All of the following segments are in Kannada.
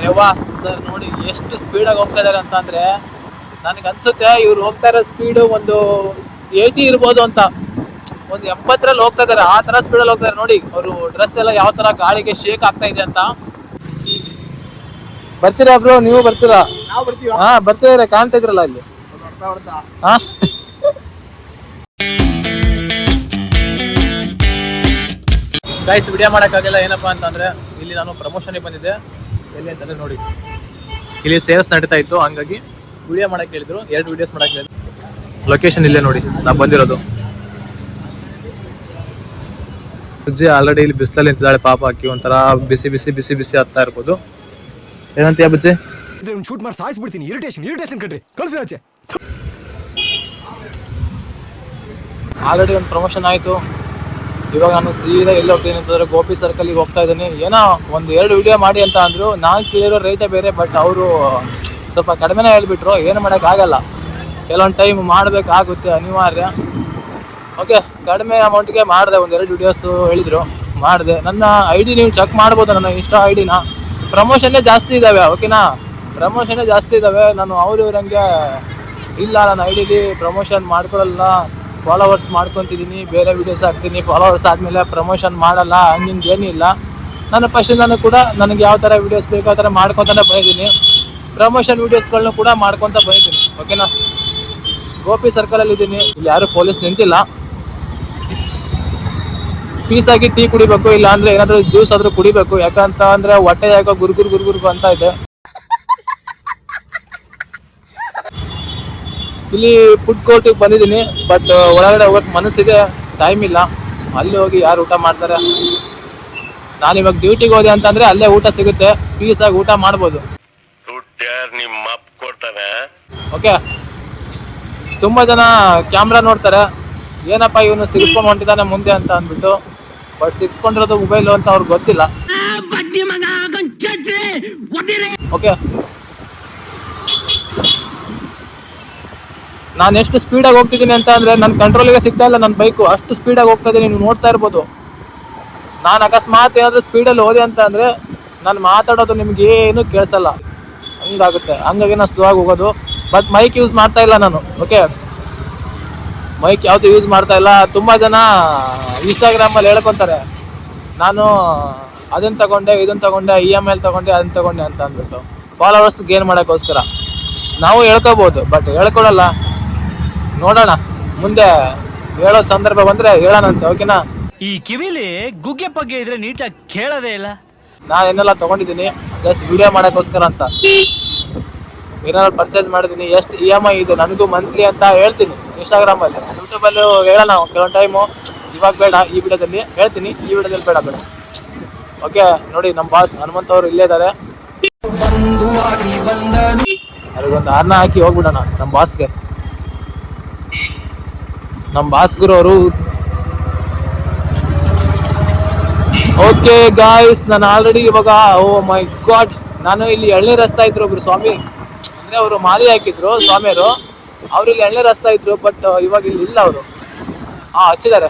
ಯವ್ವಾ ಸರ್ ನೋಡಿ ಎಷ್ಟು ಸ್ಪೀಡಾಗಿ ಹೋಗ್ತಾ ಇದಾರೆ ಅಂತ ಅಂದ್ರೆ ನನಗೆ ಅನ್ಸುತ್ತೆ ಇವ್ರು ಹೋಗ್ತಾ ಇರೋ ಸ್ಪೀಡು ಒಂದು 80 ಇರ್ಬೋದು ಅಂತ. ಒಂದು 70ರಲ್ಲಿ ಹೋಗ್ತಾ ಇದಾರೆ, ಆ ತರ ಸ್ಪೀಡಲ್ಲಿ ಹೋಗ್ತಾರೆ ನೋಡಿ. ಅವರು ಡ್ರೆಸ್ ಎಲ್ಲ ಯಾವ ತರ ಗಾಳಿಗೆ ಶೇಕ್ ಆಗ್ತಾ ಇದೆ ಅಂತ. ಬರ್ತೀರಾ ಬ್ರೋ? ನೀವು ಬರ್ತೀರಾ? ಹಾ ಬರ್ತೀರಾ, ಕಾಣ್ತಾ ಇದ್ರಲ್ಲ ಅಲ್ಲಿ. ಹಾ ಗೈಸ್ ವಿಡಿಯೋ ಮಾಡೋಕ್ಕಾಗಲ್ಲ, ಏನಪ್ಪಾ ಅಂತಂದ್ರೆ ಇಲ್ಲಿ ನಾನು ಪ್ರಮೋಷನ್ಗೆ ಬಂದಿದ್ದೆ. ಎಲ್ಲಿ ಅಂತಂದ್ರೆ ನೋಡಿ, ಇಲ್ಲಿ ಸೇಲ್ಸ್ ನಡೀತಾ ಇತ್ತು, ಹಂಗಾಗಿ ವಿಡಿಯೋ ಮಾಡಕ್ಕೆ ಹೇಳಿದ್ರು. 2 ವಿಡಿಯೋಸ್ ಮಾಡಕ್ಕೆ ಹೇಳಿದ್ರು. ಲೊಕೇಶನ್ ಇಲ್ಲೇ ನೋಡಿ ನಾವು ಬಂದಿರೋದು. ಅಜ್ಜಿ ಆಲ್ರೆಡಿ ಇಲ್ಲಿ ಬಿಸಿಲಲ್ಲಿ ನಿಂತಿದ್ದಾಳೆ ಪಾಪ, ಹಾಕಿ ಒಂಥರ ಬಿಸಿ ಬಿಸಿ ಬಿಸಿ ಬಿಸಿ ಆಗ್ತಾ ಇರ್ಬೋದು. ಏನಂತೀಯ ಬಜ್ಜಿ? ಶೂಟ್ ಮಾಡಿ ಸಾಯಿಸ್ಬಿಡ್ತೀನಿ. ಇರಿಟೇಷನ್ ಕಣ್ರಿ, ಕಳ್ಸಿ ಆಚೆ. ಆಲ್ರೆಡಿ ಒಂದು ಪ್ರಮೋಷನ್ ಆಯಿತು. ಇವಾಗ ನಾನು ಸೀದಾ ಎಲ್ಲಿ ಹೋಗ್ತೀನಿ ಅಂತಂದ್ರೆ ಗೋಪಿ ಸರ್ಕಲ್ಗೆ ಹೋಗ್ತಾ ಇದ್ದೀನಿ. ಏನೋ 1-2 ವಿಡಿಯೋ ಮಾಡಿ ಅಂತ ಅಂದರು. ನಾನು ಕೇಳಿರೋ ರೇಟೇ ಬೇರೆ, ಬಟ್ ಅವರು ಸ್ವಲ್ಪ ಕಡಿಮೆನೇ ಹೇಳ್ಬಿಟ್ರು. ಏನು ಮಾಡೋಕ್ಕಾಗಲ್ಲ, ಕೆಲವೊಂದು ಟೈಮ್ ಮಾಡಬೇಕಾಗುತ್ತೆ, ಅನಿವಾರ್ಯ. ಓಕೆ, ಕಡಿಮೆ ಅಮೌಂಟ್ಗೆ ಮಾಡಿದೆ. 1-2 ವಿಡಿಯೋಸು ಹೇಳಿದರು, ಮಾಡಿದೆ. ನನ್ನ ID ನೀವು ಚೆಕ್ ಮಾಡ್ಬೋದು, ನನ್ನ ಇನ್ಸ್ಟಾ ID-ನ. ಪ್ರಮೋಷನ್ನೇ ಜಾಸ್ತಿ ಇದ್ದಾವೆ, ಓಕೆನಾ? ಪ್ರಮೋಷನ್ನೇ ಜಾಸ್ತಿ ಇದ್ದಾವೆ. ನಾನು ಇವ್ರಂಗೆ ಇಲ್ಲ, ನನ್ನ ID-ಲಿ ಪ್ರಮೋಷನ್ ಮಾಡ್ಕೊಳಲ್ಲ, ಫಾಲೋವರ್ಸ್ ಮಾಡ್ಕೊತಿದ್ದೀನಿ, ಬೇರೆ ವೀಡಿಯೋಸ್ ಹಾಕ್ತೀನಿ, ಫಾಲೋವರ್ಸ್ ಆದಮೇಲೆ ಪ್ರಮೋಷನ್ ಮಾಡಲ್ಲ, ಹಂಗಿಂಗೆ ಏನಿಲ್ಲ. ನಾನು ಫಸ್ಟಿಂದನೂ ಕೂಡ ನನಗೆ ಯಾವ ಥರ ವೀಡಿಯೋಸ್ ಬೇಕು ಆ ಥರ ಮಾಡ್ಕೊತಾನೆ ಬಂದಿದ್ದೀನಿ. ಪ್ರಮೋಷನ್ ವೀಡಿಯೋಸ್ಗಳನ್ನೂ ಕೂಡ ಮಾಡ್ಕೊತ ಬಂದಿದ್ದೀನಿ, ಓಕೆನಾ? ಗೋಪಿ ಸರ್ಕಲಲ್ಲಿ ಇದ್ದೀನಿ. ಇಲ್ಲಿ ಯಾರು ಪೊಲೀಸ್ ನಿಂತಿಲ್ಲ. ಪೀಸ್ ಆಗಿ ಟೀ ಕುಡಿಬೇಕು, ಇಲ್ಲ ಅಂದರೆ ಏನಾದರೂ ಜ್ಯೂಸ್ ಆದರೂ ಕುಡಿಬೇಕು. ಯಾಕಂತ ಅಂದರೆ ಹೊಟ್ಟೆ ಯಾಕೋ ಗುರುಗುರು ಅಂತ ಇದೆ. ಇಲ್ಲಿ ಫುಡ್ ಕೋರ್ಟಿಗೆ ಬಂದಿದ್ದೀನಿ, ಬಟ್ ಒಳಗಡೆ ಹೋಗೋಕ್ಕೆ ಮನಸ್ಸಿದೆ, ಟೈಮ್ ಇಲ್ಲ. ಅಲ್ಲಿ ಹೋಗಿ ಯಾರು ಊಟ ಮಾಡ್ತಾರೆ? ನಾನು ಇವಾಗ ಡ್ಯೂಟಿಗೆ ಹೋದೆ ಅಂತಂದರೆ ಅಲ್ಲೇ ಊಟ ಸಿಗುತ್ತೆ, ಪೀಸಾಗಿ ಊಟ ಮಾಡ್ಬೋದು. ಓಕೆ, ತುಂಬ ಜನ ಕ್ಯಾಮ್ರಾ ನೋಡ್ತಾರೆ, ಏನಪ್ಪ ಇವನು ಸಿಗಿಸ್ಕೊಂಡು ಹೊಂಟಿದ್ದಾನೆ ಮುಂದೆ ಅಂತ ಅಂದ್ಬಿಟ್ಟು. ಬಟ್ ಸಿಗಿಸ್ಕೊಂಡಿರೋದು ಮೊಬೈಲು ಅಂತ ಅವ್ರಿಗೆ ಗೊತ್ತಿಲ್ಲ. ಓಕೆ, ನಾನು ಎಷ್ಟು ಸ್ಪೀಡಾಗಿ ಹೋಗ್ತಿದ್ದೀನಿ ಅಂತ ಅಂದರೆ ನನ್ನ ಕಂಟ್ರೋಲಿಗೆ ಸಿಗ್ತಾ ಇಲ್ಲ ನನ್ನ ಬೈಕು, ಅಷ್ಟು ಸ್ಪೀಡಾಗಿ ಹೋಗ್ತಾ ಇದ್ದೀನಿ, ನೀವು ನೋಡ್ತಾ ಇರ್ಬೋದು. ನಾನು ಅಕಸ್ಮಾತ್ ಏನಾದರೂ ಸ್ಪೀಡಲ್ಲಿ ಹೋದೆ ಅಂತ ಅಂದರೆ ನಾನು ಮಾತಾಡೋದು ನಿಮ್ಗೆ ಏನು ಕೇಳಿಸಲ್ಲ, ಹಂಗಾಗುತ್ತೆ. ಹಂಗಾಗಿ ನಾನು ಸ್ಲೋ ಆಗಿ ಹೋಗೋದು. ಬಟ್ ಮೈಕ್ ಯೂಸ್ ಮಾಡ್ತಾ ಇಲ್ಲ ನಾನು, ಓಕೆ? ಮೈಕ್ ಯಾವುದು ಯೂಸ್ ಮಾಡ್ತಾ ಇಲ್ಲ. ತುಂಬ ಜನ ಇನ್ಸ್ಟಾಗ್ರಾಮಲ್ಲಿ ಹೇಳ್ಕೊತಾರೆ, ನಾನು ಅದನ್ನು ತಗೊಂಡೆ, ಇದನ್ನು ತಗೊಂಡೆ, EMI ತಗೊಂಡೆ, ಅದನ್ನು ತಗೊಂಡೆ ಅಂತ ಅಂದ್ಬಿಟ್ಟು ಫಾಲೋವರ್ಸ್ ಗೇನ್ ಮಾಡೋಕ್ಕೋಸ್ಕರ. ನಾವು ಹೇಳ್ಕೋಬೋದು, ಬಟ್ ಹೇಳ್ಕೊಡಲ್ಲ. ನೋಡೋಣ, ಮುಂದೆ ಹೇಳೋ ಸಂದರ್ಭ ಬಂದರೆ ಹೇಳೋಣಂತೆ, ಓಕೆನಾ? ಈ ಕಿವಿಲಿ ಗುಗ್ಗೆ ಪಗ್ಗೆ ಇದ್ರೆ ನೀಟಾಗಿ ಕೇಳೋದೇ ಇಲ್ಲ. ನಾನು ಏನೆಲ್ಲ ತೊಗೊಂಡಿದ್ದೀನಿ ಜಸ್ಟ್ ವಿಡಿಯೋ ಮಾಡೋಕ್ಕೋಸ್ಕರ ಅಂತ. ಏನಾದ್ರು ಪರ್ಚೇಸ್ ಮಾಡಿದ್ದೀನಿ, ಎಷ್ಟು EMI ಇದೆ ನನಗೂ ಮಂತ್ಲಿ ಅಂತ ಹೇಳ್ತೀನಿ ಇನ್ಸ್ಟಾಗ್ರಾಮಲ್ಲಿ. ಯೂಟ್ಯೂಬಲ್ಲೂ ಹೇಳೋಣ ಕೆಲವೊಂದು ಟೈಮು. ಇವಾಗ ಬೇಡ, ಈ ವಿಡಿಯೋದಲ್ಲಿ ಹೇಳ್ತೀನಿ, ಈ ವಿಡಿಯೋದಲ್ಲಿ ಬೇಡ. ಓಕೆ, ನೋಡಿ ನಮ್ಮ ಬಾಸ್ ಹನುಮಂತ ಅವರು ಇಲ್ಲೇ ಇದ್ದಾರೆ. ಅವ್ರಿಗೊಂದು ಅನ್ನ ಹಾಕಿ ಹೋಗ್ಬಿಡೋಣ ನಮ್ಮ ಬಾಸ್ಗೆ. ನಮ್ಮ ಬಾಸ್ ಗುರು ಅವರು. ಓಕೆ ಗಾಯ್ಸ್, ನಾನು ಆಲ್ರೆಡಿ ಇವಾಗ, ಓ ಮೈ ಗಾಡ್, ನಾನು ಇಲ್ಲಿ ಎಳ್ನೀರು ಹಚ್ತಾ ಇದ್ರು ಒಬ್ರು ಸ್ವಾಮಿ, ಅಂದರೆ ಅವರು ಮಾಲಿ ಹಾಕಿದ್ರು ಸ್ವಾಮಿಯವರು. ಅವ್ರು ಇಲ್ಲಿ ಎಳ್ನೀರು ಹಚ್ತಾ ಇದ್ರು, ಬಟ್ ಇವಾಗ ಇಲ್ಲಿ ಇಲ್ಲ ಅವರು. ಹಚ್ಚಿದ್ದಾರೆ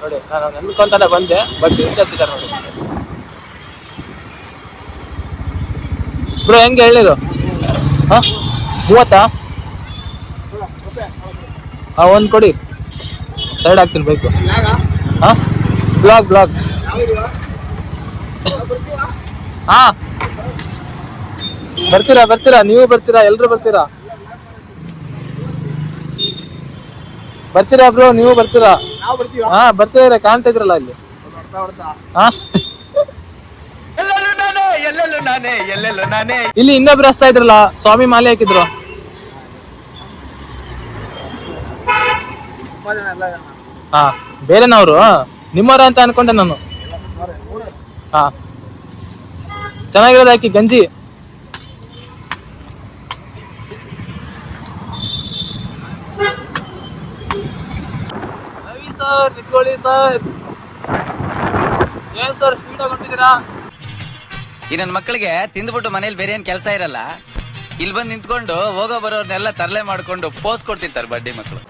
ನೋಡಿ, ನಾನು ನೆನ್ಕೊಂತಾನೆ ಬಂದೆ, ಬಟ್ ಇಲ್ಲಿ ಹಚ್ಚಿದ್ದಾರೆ ನೋಡಿ. ಬ್ರೋ ಹೆಂಗೆ ಎಳ್ನೀರು? 30? ಒಂದು ಕೊಡಿ, ಸೈಡ್ ಹಾಕ್ತೀನಿ ಬೈಕು. ಬ್ಲಾಗ್ ಬರ್ತೀರಾ ನೀವು ಬರ್ತೀರಾ? ಎಲ್ರು ಬರ್ತೀರಾ ಬ್ರೋ? ನೀವು ಬರ್ತೀರಾ? ಬರ್ತೀರಾ, ಕಾಣ್ತಾ ಇದ್ರಲ್ಲ ಅಲ್ಲಿ. ಇಲ್ಲಿ ಇನ್ನೊಬ್ರು ಹಚ್ತಾ ಇದ್ರಲ್ಲ, ಸ್ವಾಮಿ ಮಾಲೆ ಹಾಕಿದ್ರು. ಬೇರೆನವರು ನಿಮ್ಮವ್ರ ಅಂತ ಅನ್ಕೊಂಡೆ ನಾನು. ಚೆನ್ನಾಗಿರೋದು ಹಾಕಿ ಗಂಜಿ. ರವಿ ಸರ್ ನಿಂತ್ಕೊಳ್ಳಿ ಸರ್. ಏನ್ ಸರ್ ಸ್ಪೀಡಾಗಿ ಹೊಂಟಿದ್ದೀರಾ? ಈ ನನ್ನ ಮಕ್ಕಳಿಗೆ ತಿಂದ್ಬಿಟ್ಟು ಮನೇಲಿ ಬೇರೆ ಏನ್ ಕೆಲಸ ಇರಲ್ಲ, ಇಲ್ಲಿ ಬಂದು ನಿಂತ್ಕೊಂಡು ಹೋಗೋ ಬರೋರ್ನೆಲ್ಲ ತರಲೆ ಮಾಡ್ಕೊಂಡು ಪೋಸ್ ಕೊಡ್ತಿರ್ತಾರೆ ಬಡ್ಡಿ ಮಕ್ಕಳು.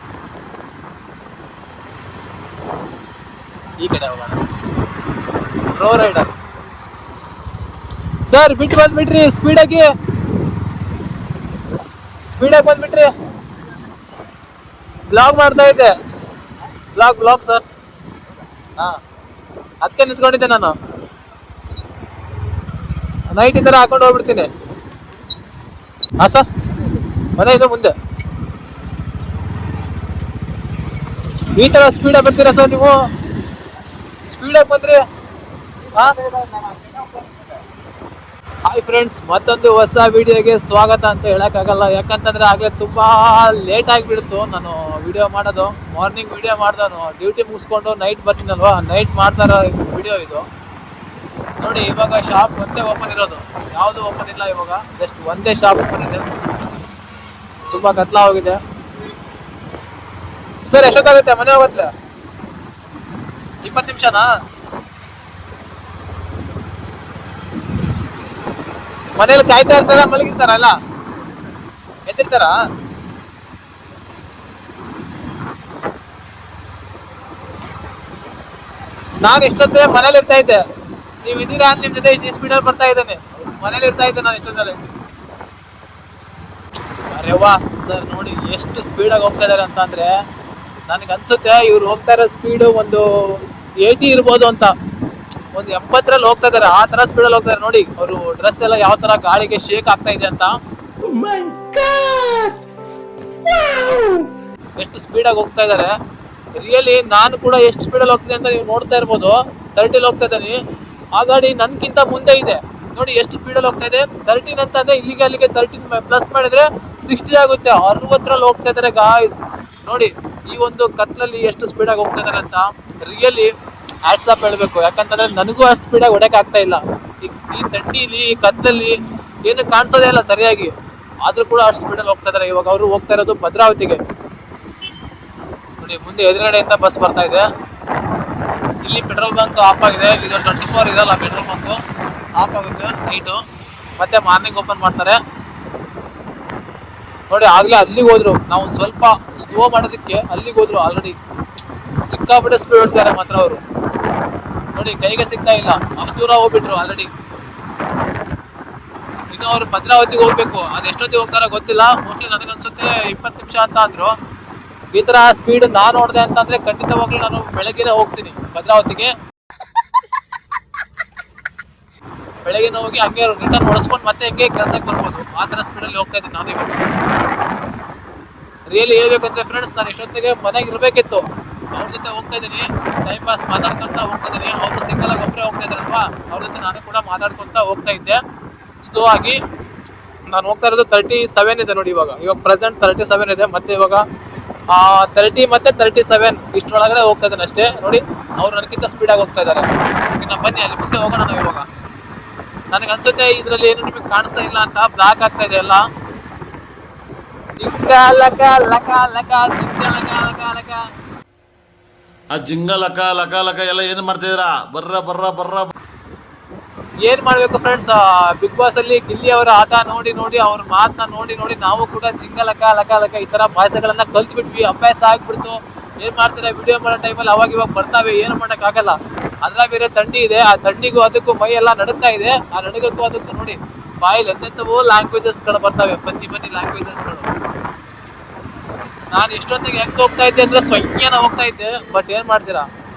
ಈ ಕಡೆ ಹೋಗೋಣ. ರೋ ರೈಡರ್ ಸರ್ ಬಿಟ್ಟು ಬಂದ್ಬಿಟ್ರಿ, ಸ್ಪೀಡಾಗಿ ಬಂದ್ಬಿಟ್ರಿ. ಬ್ಲಾಗ್ ಮಾಡ್ತಾ ಇದ್ದೆ, ಬ್ಲಾಗ್ ಸರ್. ಹಾ, ಅದಕ್ಕೆ ನಿಂತ್ಕೊಂಡಿದ್ದೆ ನಾನು. ನೈಟ್ ಈ ಥರ ಹಾಕೊಂಡು ಹೋಗ್ಬಿಡ್ತೀನಿ. ಹಾ ಸರ್, ಮನೆ ಇದೆ ಮುಂದೆ. ಈ ಥರ ಸ್ಪೀಡಾಗಿ ಬರ್ತೀರಾ ಸರ್ ನೀವು? ಸ್ಪೀಡಾಗಿ ಬಂದ್ರಿ. ಹಾಯ್ ಫ್ರೆಂಡ್ಸ್, ಮತ್ತೊಂದು ಹೊಸ ವಿಡಿಯೋಗೆ ಸ್ವಾಗತ ಅಂತ ಹೇಳಕ್ಕಾಗಲ್ಲ. ಯಾಕಂತಂದ್ರೆ ಆಗ್ಲೇ ತುಂಬಾ ಲೇಟ್ ಆಗಿಬಿಡ್ತು ನಾನು ವಿಡಿಯೋ ಮಾಡೋದು. ಮಾರ್ನಿಂಗ್ ವಿಡಿಯೋ ಮಾಡ್ದವನು, ಡ್ಯೂಟಿ ಮುಗಿಸ್ಕೊಂಡು ನೈಟ್ ಬರ್ತೀನಲ್ವಾ, ನೈಟ್ ಮಾಡ್ತಾರ ವಿಡಿಯೋ ಇದು. ನೋಡಿ, ಇವಾಗ ಶಾಪ್ ಒಂದೇ ಓಪನ್ ಇರೋದು, ಯಾವುದು ಓಪನ್ ಇಲ್ಲ ಇವಾಗ. ಜಸ್ಟ್ ಒಂದೇ ಶಾಪ್ ಓಪನ್ ಇದೆ. ತುಂಬಾ ಕತ್ಲ ಹೋಗಿದೆ. ಸರ್ ಎಷ್ಟೊತ್ತಾಗುತ್ತೆ ಮನೆ ಹೋಗತ್ಲೆ? 20 ನಿಮಿಷನಾ? ಮನೇಲಿ ಕಾಯ್ತಾ ಇರ್ತಾರ, ಮಲಗಿರ್ತಾರ, ಎಲ್ಲ ಎದ್ದಿರ್ತಾರ? ನಾನು ಎಷ್ಟೊತ್ತೇ ಮನೇಲಿ ಇರ್ತಾ ಇದ್ದೆ. ನೀವು ಇದೀರಾ ನಿಮ್ ಜೊತೆ ಸ್ಪೀಡಲ್ಲಿ ಬರ್ತಾ ಇದ್ದಾನೆ. ಮನೇಲಿ ಇರ್ತಾ ಇದ್ದೆ ನಾನು ಎಷ್ಟೊತ್ತಲ್ಲಿ. ಅರೆ ವಾ ಸರ್, ನೋಡಿ ಎಷ್ಟು ಸ್ಪೀಡಾಗಿ ಹೋಗ್ತಾ ಇದಾರೆ ಅಂತ. ಅಂದ್ರೆ ನನಗೆ ಅನ್ಸುತ್ತೆ ಇವ್ರು ಹೋಗ್ತಾ ಇರೋ ಸ್ಪೀಡು ಒಂದು 80 ಇರ್ಬೋದು ಅಂತ. ಒಂದು 70ರಲ್ಲಿ ಹೋಗ್ತಾ ಇದಾರೆ, ಆ ತರ ಸ್ಪೀಡಲ್ಲಿ ಹೋಗ್ತಾ ಇದಾರೆ. ನೋಡಿ ಅವರು ಡ್ರೆಸ್ ಎಲ್ಲ ಯಾವ ತರ ಗಾಳಿಗೆ ಶೇಕ್ ಆಗ್ತಾ ಇದೆ ಅಂತ. ಎಷ್ಟು ಸ್ಪೀಡಾಗಿ ಹೋಗ್ತಾ ಇದಾರೆ. ರಿಯಲಿ ನಾನು ಕೂಡ ಎಷ್ಟು ಸ್ಪೀಡಲ್ಲಿ ಹೋಗ್ತಿದೆ ಅಂತ ನೀವು ನೋಡ್ತಾ ಇರ್ಬೋದು. 30ಲಿ ಹೋಗ್ತಾ ಇದ್ದಾನೆ. ಆ ಗಾಡಿ ನನ್ಗಿಂತ ಮುಂದೆ ಇದೆ. ನೋಡಿ ಎಷ್ಟು ಸ್ಪೀಡಲ್ಲಿ ಹೋಗ್ತಾ ಇದೆ. 13 ಅಂತಂದ್ರೆ ಇಲ್ಲಿಗೆ ಅಲ್ಲಿಗೆ 13 ಪ್ಲಸ್ ಮಾಡಿದ್ರೆ 60 ಆಗುತ್ತೆ. 60ರಲ್ಲಿ ಹೋಗ್ತಾ ಇದಾರೆ ಗಾಯ್ಸ್. ನೋಡಿ ಈ ಒಂದು ಕತ್ಲಲ್ಲಿ ಎಷ್ಟು ಸ್ಪೀಡಾಗಿ ಹೋಗ್ತಾ ಇದಾರೆ ಅಂತ. ರಿಯಲಿ ಹ್ಯಾಟ್ಸ್ ಆಫ್ ಹೇಳ್ಬೇಕು. ಯಾಕಂತಂದ್ರೆ ನನಗೂ ಅಷ್ಟು ಸ್ಪೀಡಾಗಿ ಹೊಡೆಯಕ್ ಆಗ್ತಾ ಇಲ್ಲ. ಈ ತಂಡಿಲಿ, ಈ ಕತ್ತಲ್ಲಿ ಏನು ಕಾಣಿಸೋದೇ ಇಲ್ಲ ಸರಿಯಾಗಿ. ಆದ್ರೂ ಕೂಡ ಅಷ್ಟು ಸ್ಪೀಡಲ್ಲಿ ಹೋಗ್ತಾ ಇದಾರೆ. ಇವಾಗ ಅವರು ಹೋಗ್ತಾ ಇರೋದು ಭದ್ರಾವತಿಗೆ. ನೋಡಿ ಮುಂದೆ ಎದುರುಗಡೆಯಿಂದ ಬಸ್ ಬರ್ತಾ ಇದೆ. ಇಲ್ಲಿ ಪೆಟ್ರೋಲ್ ಬಂಕ್ ಆಫ್ ಆಗಿದೆ. ಇದು 24 ಇದಲ್ಲ ಪೆಟ್ರೋಲ್ ಬಂಕ್, ಆಫ್ ಆಗುತ್ತೆ ನೈಟು. ಮತ್ತೆ ಮಾರ್ನಿಂಗ್ ಓಪನ್ ಮಾಡ್ತಾರೆ. ನೋಡಿ ಆಗ್ಲೇ ಅಲ್ಲಿಗೆ ಹೋದ್ರು. ನಾವು ಸ್ವಲ್ಪ ಸ್ಲೋ ಮಾಡೋದಕ್ಕೆ ಅಲ್ಲಿಗೆ ಹೋದ್ರು. ಆಲ್ರೆಡಿ ಸಿಕ್ಕಾಬಿಟ್ಟೆ ಸ್ಪೀಡ್ ಹೊಡ್ತಾರೆ ಮಾತ್ರ ಅವರು. ನೋಡಿ ಕೈಗೆ ಸಿಗ್ತಾ ಇಲ್ಲ, ಅಷ್ಟು ದೂರ ಹೋಗ್ಬಿಟ್ರು ಆಲ್ರೆಡಿ. ಇನ್ನು ಅವ್ರು ಭದ್ರಾವತಿಗೆ ಹೋಗ್ಬೇಕು. ಅದು ಎಷ್ಟೊತ್ತಿಗೆ ಹೋಗ್ತಾರೋ ಗೊತ್ತಿಲ್ಲ. ಮೋಸ್ಟ್ಲಿ ನನಗನ್ಸುತ್ತೆ 20 ನಿಮಿಷ ಅಂತ ಅಂದ್ರು. ಈ ತರ ಸ್ಪೀಡ್ ನಾನು ನೋಡಿದೆ ಅಂತಂದ್ರೆ ಖಂಡಿತವಾಗ್ಲೂ ನಾನು ಬೆಳಗ್ಗೆನೆ ಹೋಗ್ತೀನಿ ಭದ್ರಾವತಿಗೆ. ಬೆಳಗ್ಗೆನೆ ಹೋಗಿ ಹಂಗೆ ರಿಟರ್ನ್ ಹೊಡಿಸ್ಕೊಂಡು ಮತ್ತೆ ಹೆಂಗೆ ಕೆಲ್ಸಕ್ಕೆ ಬರ್ಬೋದು. ಆ ತರ ಸ್ಪೀಡಲ್ಲಿ ಹೋಗ್ತಾ ಇದ್ದೀನಿ ನಾನು ಇವಾಗ. ರಿಯಲಿ ಹೇಳ್ಬೇಕಂದ್ರೆ ಫ್ರೆಂಡ್ಸ್, ನಾನು ಎಷ್ಟೊತ್ತಿಗೆ ಮನೆಗೆ ಇರಬೇಕಿತ್ತು. ಅವ್ರ ಜೊತೆ ಹೋಗ್ತಾ ಇದ್ದೀನಿ, ಟೈಮ್ ಪಾಸ್ ಮಾತಾಡ್ಕೊಂತ ಹೋಗ್ತಾ ಇದ್ದೀನಿ. ಅವ್ರು ಸಿಂಗಲ್ ಆಗಿ ಒಬ್ಬರೇ ಹೋಗ್ತಾ ಇದ್ದಾರಲ್ವಾ, ಅವ್ರ ಜೊತೆ ನಾನು ಕೂಡ ಮಾತಾಡ್ಕೊಂತ ಹೋಗ್ತಾ ಇದ್ದೆ ಸ್ಲೋ ಆಗಿ. ನಾನು ಹೋಗ್ತಾ ಇರೋದು 37 ಇದೆ ನೋಡಿ. ಇವಾಗ ಪ್ರೆಸೆಂಟ್ 37 ಇದೆ. ಮತ್ತೆ ಇವಾಗ 30 ಮತ್ತೆ 37 ಇಷ್ಟರೊಳಗಡೆ ಹೋಗ್ತಾ ಇದ್ದಾನೆ ಅಷ್ಟೇ. ನೋಡಿ ಅವ್ರು ನನಗಿಂತ ಸ್ಪೀಡಾಗಿ ಹೋಗ್ತಾ ಇದ್ದಾರೆ. ಇನ್ನು ಬನ್ನಿ ಅಲ್ಲಿ ಮುಂದೆ ಹೋಗೋಣ ನಾವು ಇವಾಗ. ನನಗೆ ಅನ್ಸುತ್ತೆ ಇದರಲ್ಲಿ ಏನು ನಿಮಗೆ ಕಾಣಿಸ್ತಾ ಇಲ್ಲ ಅಂತ, ಬ್ಲಾಕ್ ಆಗ್ತಾ ಇದೆ ಎಲ್ಲ. ಆ ಜಿಂಗ ಲಕ ಲಕ ಲಕ ಎಲ್ಲ ಏನು ಮಾಡ್ತಿದ್ದೀರಾ? ಬರ್ರ ಏನ್ ಮಾಡ್ಬೇಕು ಫ್ರೆಂಡ್ಸ್, ಬಿಗ್ ಬಾಸ್ ಅಲ್ಲಿ ಗಿಲ್ಲಿ ಅವರ ಆಟ ನೋಡಿ ನೋಡಿ, ಅವ್ರ ಮಾತನ್ನ ನೋಡಿ ನೋಡಿ ನಾವು ಕೂಡ ಜಿಂಗ ಲಕ ಲಕ ಲಕ ಈ ತರ ಭಾಷೆಗಳನ್ನ ಕಲ್ತು ಬಿಟ್ವಿ. ಅಭ್ಯಾಸ ಆಗ್ಬಿಡ್ತು. ಏನ್ ಮಾಡ್ತಾರೆ, ವಿಡಿಯೋ ಮಾಡೋ ಟೈಮಲ್ಲಿ ಅವಾಗ ಇವಾಗ ಬರ್ತಾವೆ, ಏನು ಮಾಡಕ್ ಆಗಲ್ಲ. ಅದ್ರ ಬೇರೆ ಥಂಡಿ ಇದೆ. ಆ ಥಂಡಿಗೂ ಅದಕ್ಕೂ ಮೈ ಎಲ್ಲ ನಡುಗ್ತಾ ಇದೆ. ಆ ನಡುಗಕ್ಕೂ ಅದಕ್ಕೂ ನೋಡಿ ಬಾಯಲ್ಲಿ ಎಂತೆಂಥವೋ ಲ್ಯಾಂಗ್ವೇಜಸ್ಗಳು ಬರ್ತವೆ, ಬನ್ನಿ ಲ್ಯಾಂಗ್ವೇಜಸ್ಗಳು. ನಾನು ಇಷ್ಟೊತ್ತಿಗೆ ಹೆಂಗ್ ಹೋಗ್ತಾ ಇದ್ದೆ ಅಂದ್ರೆ ಸ್ವಯ್ಯನ ಹೋಗ್ತಾ ಇದ್ದೆ. ಬಟ್ ಏನ್ ಮಾಡ್ತೀರಾ,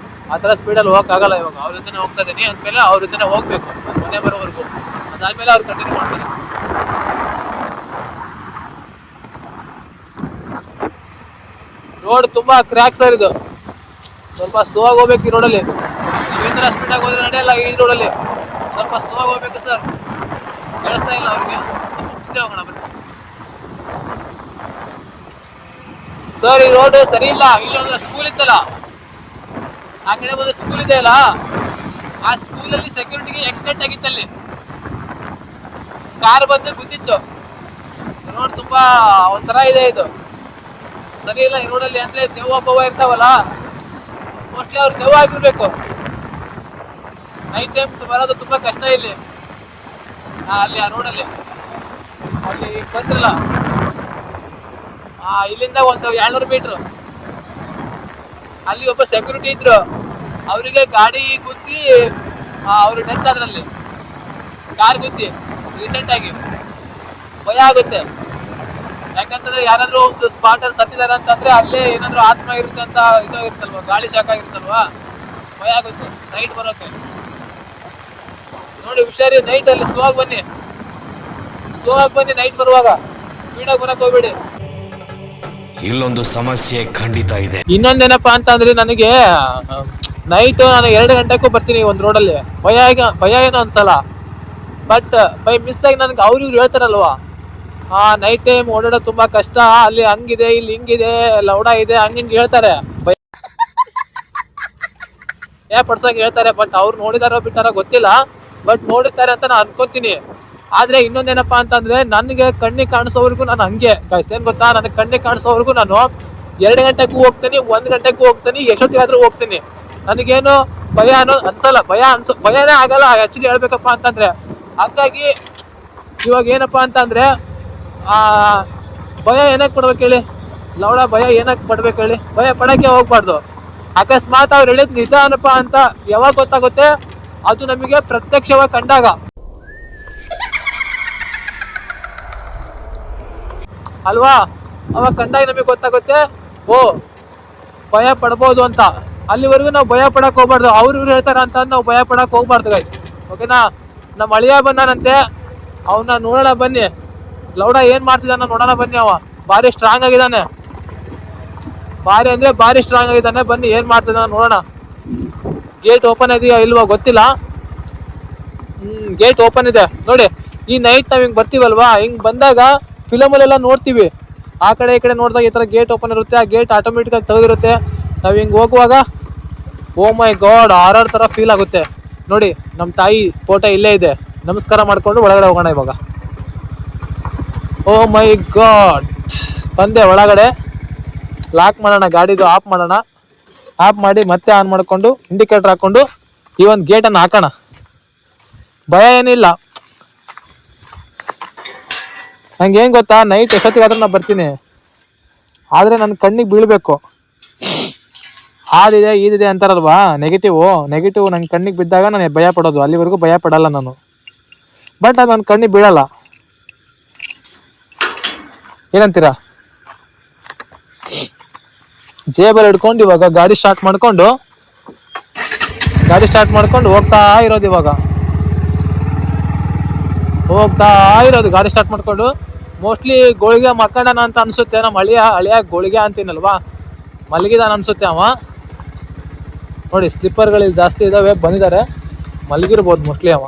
ಆ ಥರ ಸ್ಪೀಡಲ್ಲಿ ಹೋಗಕ್ಕಾಗಲ್ಲ. ಇವಾಗ ಅವ್ರ ಜೊತೆ ಹೋಗ್ತಾ ಇದ್ದೀನಿ ಅಂದಮೇಲೆ ಅವ್ರ ಜೊತೆ ಹೋಗ್ಬೇಕು ಮನೆ ಬರೋವರೆಗೂ. ಅದಾದ್ಮೇಲೆ ಅವ್ರು ಕಂಟಿನ್ಯೂ ಮಾಡ್ತಾರೆ. ರೋಡ್ ತುಂಬಾ ಕ್ರ್ಯಾಕ್ ಸರ್ ಇದು. ಸ್ವಲ್ಪ ಸ್ಲೋ ಆಗಿ ಹೋಗ್ಬೇಕು ಈ ರೋಡಲ್ಲಿ. ನೀವೇಂದ್ರ ಸ್ಪೀಡಾಗಿ ಹೋದ್ರೆ ನಡೆಯಲ್ಲ ಈ ರೋಡಲ್ಲಿ. ಸ್ವಲ್ಪ ಸ್ಲೋ ಆಗಿ ಹೋಗ್ಬೇಕು ಸರ್. ಕೇಳಿಸ್ತಾ ಇಲ್ಲ ಅವ್ರಿಗೆ. ಮುಂದೆ ಹೋಗೋಣ ಬನ್ನಿ ಸರ್. ಈ ರೋಡ್ ಸರಿ ಇಲ್ಲ. ಇಲ್ಲೊಂದು ಸ್ಕೂಲ್ ಇತ್ತಲ್ಲ, ಆ ಕಡೆ ಒಂದು ಸ್ಕೂಲ್ ಇದೆ ಅಲ್ಲ, ಆ ಸ್ಕೂಲಲ್ಲಿ ಸೆಕ್ಯೂರಿಟಿಗೆ ಆಕ್ಸಿಡೆಂಟ್ ಆಗಿತ್ತಲ್ಲಿ. ಕಾರ್ ಬಂದು ಗುದ್ದಿತ್ತು. ರೋಡ್ ತುಂಬಾ ಒಂಥರ ಇದೆ, ಇದು ಸರಿ ಇಲ್ಲ ಈ ರೋಡಲ್ಲಿ. ಅಂದ್ರೆ ದೆವ್ವ ಪವ್ವ ಇರ್ತಾವಲ್ಲ, ಮೋಸ್ಟ್ಲಿ ಅವ್ರು ದೆವ್ವ ಆಗಿರ್ಬೇಕು. ನೈಟ್ ಟೈಮ್ ಬರೋದು ತುಂಬಾ ಕಷ್ಟ ಇಲ್ಲಿ. ಅಲ್ಲಿ ಆ ರೋಡಲ್ಲಿ ಅಲ್ಲಿ ಬಂದಿಲ್ಲ. ಇಲ್ಲಿಂದ ಒಂದು 200 ಮೀಟ್ರು ಅಲ್ಲಿ ಒಬ್ಬ ಸೆಕ್ಯೂರಿಟಿ ಇದ್ರು. ಅವರಿಗೆ ಗಾಡಿ ಗುದ್ದಿ ಅವರು ಡೆತ್ ಅದ್ರಲ್ಲಿ. ಕಾರ್ ಗುದ್ದಿ ರೀಸೆಂಟ್ ಆಗಿ ಭಯ ಆಗುತ್ತೆ. ಯಾಕಂತಂದ್ರೆ ಯಾರಾದ್ರೂ ಒಂದು ಸ್ಪಾಟ್ ಅಲ್ಲಿ ಸತ್ತಿದ್ದಾರೆ ಅಂತಂದ್ರೆ ಅಲ್ಲೇ ಏನಾದ್ರು ಆತ್ಮ ಇರುತ್ತೆ ಅಂತ ಇದು ಇರುತ್ತಲ್ವಾ, ಗಾಳಿ ಶಾಖ ಇರುತ್ತಲ್ವಾ, ಭಯ ಆಗುತ್ತೆ ನೈಟ್ ಬರೋಕೆ. ನೋಡಿ ಹುಷಾರಿ, ನೈಟ್ ಅಲ್ಲಿ ಸ್ಲೋ ಆಗಿ ಬನ್ನಿ ನೈಟ್ ಬರುವಾಗ, ಸ್ಪೀಡಾಗಿ ಬರಕ್ ಹೋಗ್ಬೇಡಿ. ಇಲ್ಲೊಂದು ಸಮಸ್ಯೆ ಖಂಡಿತ ಇದೆ. ಇನ್ನೊಂದೇನಪ್ಪಾ ಅಂತ ಅಂದ್ರೆ ನನಗೆ ನೈಟ್ ನಾನು 2 ಗಂಟೆಗೂ ಬರ್ತೀನಿ ಒಂದ್ ರೋಡಲ್ಲಿ, ಭಯ ಏನೋ ಅನ್ಸಲ್ಲ. ಬಟ್ ಬೈ ಮಿಸ್ ಆಗಿ ನನ್ಗೆ ಅವ್ರು ಇವ್ರು ಹೇಳ್ತಾರಲ್ವಾ, ನೈಟ್ ಟೈಮ್ ಓಡಾಡೋದು ತುಂಬಾ ಕಷ್ಟ, ಅಲ್ಲಿ ಹಂಗಿದೆ ಇಲ್ಲಿ ಹಿಂಗಿದೆ ಲೌಡ ಇದೆ ಹಂಗಿಂಗ್ ಹೇಳ್ತಾರೆ, ಭಯ ಪಡ್ಸಕ್ ಹೇಳ್ತಾರೆ. ಬಟ್ ಅವ್ರು ನೋಡಿದಾರೋ ಬಿಟ್ಟಾರೋ ಗೊತ್ತಿಲ್ಲ, ಬಟ್ ನೋಡಿರ್ತಾರೆ ಅಂತ ನಾನು ಅನ್ಕೋತೀನಿ. ಆದ್ರೆ ಇನ್ನೊಂದೇನಪ್ಪಾ ಅಂತಂದ್ರೆ ನನಗೆ ಕಣ್ಣಿಗೆ ಕಾಣಿಸೋವರೆಗೂ ನಾನು ಹಂಗೆ ಗೈಸ್, ಏನ್ ಗೊತ್ತಾ, ನನಗೆ ಕಣ್ಣಿಗೆ ಕಾಣಿಸೋವರೆಗೂ ನಾನು 2 ಗಂಟೆಗೂ ಹೋಗ್ತೀನಿ, 1 ಗಂಟೆಗೂ ಹೋಗ್ತೀನಿ, ಎಷ್ಟೊತ್ತಿಗಾದ್ರೂ ಹೋಗ್ತೀನಿ. ನನಗೇನು ಭಯ ಅನ್ಸಲ್ಲ, ಭಯನೇ ಆಗಲ್ಲ ಆಕ್ಚುಲಿ ಹೇಳ್ಬೇಕಪ್ಪ ಅಂತಂದ್ರೆ. ಹಂಗಾಗಿ ಇವಾಗ ಏನಪ್ಪಾ ಅಂತಂದ್ರೆ ಭಯ ಏನಕ್ಕೆ ಪಡ್ಬೇಕು ಹೇಳಿ, ಲೌಡ ಭಯ ಏನಕ್ಕೆ ಪಡ್ಬೇಕು ಹೇಳಿ, ಭಯ ಪಡಕ್ಕೆ ಹೋಗ್ಬಾರ್ದು. ಅಕಸ್ಮಾತ್ ಅವ್ರು ಹೇಳಿದ್ ನಿಜ ಏನಪ್ಪ ಅಂತ ಯಾವಾಗ ಗೊತ್ತಾಗುತ್ತೆ, ಅದು ನಮಗೆ ಪ್ರತ್ಯಕ್ಷವಾಗಿ ಕಂಡಾಗ ಅಲ್ವಾ, ಅವಾಗ ಕಂಡಾಗ ನಮಗೆ ಗೊತ್ತಾಗುತ್ತೆ ಓ ಭಯ ಪಡ್ಬೋದು ಅಂತ. ಅಲ್ಲಿವರೆಗೂ ನಾವು ಭಯ ಪಡಕ್ ಹೋಗ್ಬಾರ್ದು, ಅವ್ರು ಇವ್ರು ಹೇಳ್ತಾರ ಅಂತ ನಾವು ಭಯ ಪಡಕ್ ಹೋಗ್ಬಾರ್ದು ಗೈಸ್, ಓಕೆನಾ. ನಮ್ಮ ಅಳಿಯ ಬಂದಾನಂತೆ, ಅವನ್ನ ನೋಡೋಣ ಬನ್ನಿ, ಲೌಡ ಏನ್ ಮಾಡ್ತಿದ್ದಾನ ನೋಡೋಣ ಬನ್ನಿ. ಅವ ಭಾರಿ ಸ್ಟ್ರಾಂಗ್ ಆಗಿದ್ದಾನೆ, ಭಾರಿ ಅಂದ್ರೆ ಭಾರಿ ಸ್ಟ್ರಾಂಗ್ ಆಗಿದ್ದಾನೆ. ಬನ್ನಿ ಏನ್ ಮಾಡ್ತಿದ್ದಾನ ನೋಡೋಣ. ಗೇಟ್ ಓಪನ್ ಇದೆಯಾ ಇಲ್ವಾ ಗೊತ್ತಿಲ್ಲ. ಗೇಟ್ ಓಪನ್ ಇದೆ ನೋಡಿ. ಈ ನೈಟ್ ನಾವ್ ಹಿಂಗ್ ಬರ್ತೀವಲ್ವಾ, ಹಿಂಗ್ ಬಂದಾಗ ಫಿಲಮಲ್ಲೆಲ್ಲ ನೋಡ್ತೀವಿ, ಆ ಕಡೆ ಈ ಕಡೆ ನೋಡಿದಾಗ ಈ ತರ ಗೇಟ್ ಓಪನ್ ಇರುತ್ತೆ, ಆ ಗೇಟ್ ಆಟೋಮೆಟಿಕ್ ಆಗಿ ತೆಗೆದಿರುತ್ತೆ. ನಾವ್ ಹಿಂಗ್ ಹೋಗುವಾಗ ಓ ಮೈ ಗಾಡ್ ಹಾರರ್ ತರ ಫೀಲ್ ಆಗುತ್ತೆ. ನೋಡಿ ನಮ್ಮ ತಾಯಿ ಫೋಟೋ ಇಲ್ಲೇ ಇದೆ, ನಮಸ್ಕಾರ ಮಾಡ್ಕೊಂಡು ಒಳಗಡೆ ಹೋಗೋಣ ಇವಾಗ. ಓ ಮೈ ಗಾಡ್, ಬಂದೆ ಒಳಗಡೆ. ಲಾಕ್ ಮಾಡೋಣ, ಗಾಡಿದು ಆಫ್ ಮಾಡೋಣ, ಆಫ್ ಮಾಡಿ ಮತ್ತೆ ಆನ್ ಮಾಡ್ಕೊಂಡು ಇಂಡಿಕೇಟರ್ ಹಾಕೊಂಡು ಈ ಒಂದು ಗೇಟನ್ನು ಹಾಕೋಣ. ಭಯ ಏನಿಲ್ಲ. ನಂಗೆ ಏನು ಗೊತ್ತಾ, ನೈಟ್ ಎಷ್ಟೊತ್ತಿಗಾದ್ರೂ ನಾನು ಬರ್ತೀನಿ, ಆದರೆ ನನ್ನ ಕಣ್ಣಿಗೆ ಬೀಳಬೇಕು. ಆದಿದೆ ಈದಿದೆ ಅಂತಾರಲ್ವಾ, ನೆಗೆಟಿವ್ ನನ್ನ ಕಣ್ಣಿಗೆ ಬಿದ್ದಾಗ ನಾನು ಭಯ ಪಡೋದು, ಅಲ್ಲಿವರೆಗೂ ಭಯ ಪಡಲ್ಲ ನಾನು. ಬಟ್ ಅದು ನನ್ನ ಕಣ್ಣಿಗೆ ಬೀಳಲ್ಲ. ಏನಂತೀರಾ? ಜೇಬಲ್ಲಿ ಹಿಡ್ಕೊಂಡು ಇವಾಗ ಗಾಡಿ ಸ್ಟಾರ್ಟ್ ಮಾಡ್ಕೊಂಡು ಹೋಗ್ತಾ ಇರೋದು. ಇವಾಗ ಗಾಡಿ ಸ್ಟಾರ್ಟ್ ಮಾಡ್ಕೊಂಡು ಮೋಸ್ಟ್ಲಿ ಗೋಳಿಗೆ ಮಕ್ಕಂಡನ ಅಂತ ಅನ್ಸುತ್ತೆ. ನಮ್ಮ ಅಳಿಯ ಗೋಳಿಗೆ ಅಂತೀನಲ್ವಾ, ಮಲಗಿದಾನ ಅನ್ಸುತ್ತೆ ಅವ. ನೋಡಿ ಸ್ಲಿಪ್ಪರ್ಗಳು ಜಾಸ್ತಿ ಇದಾವೆ, ಬಂದಿದ್ದಾರೆ, ಮಲಗಿರ್ಬೋದು ಮೋಸ್ಟ್ಲಿ ಅವ.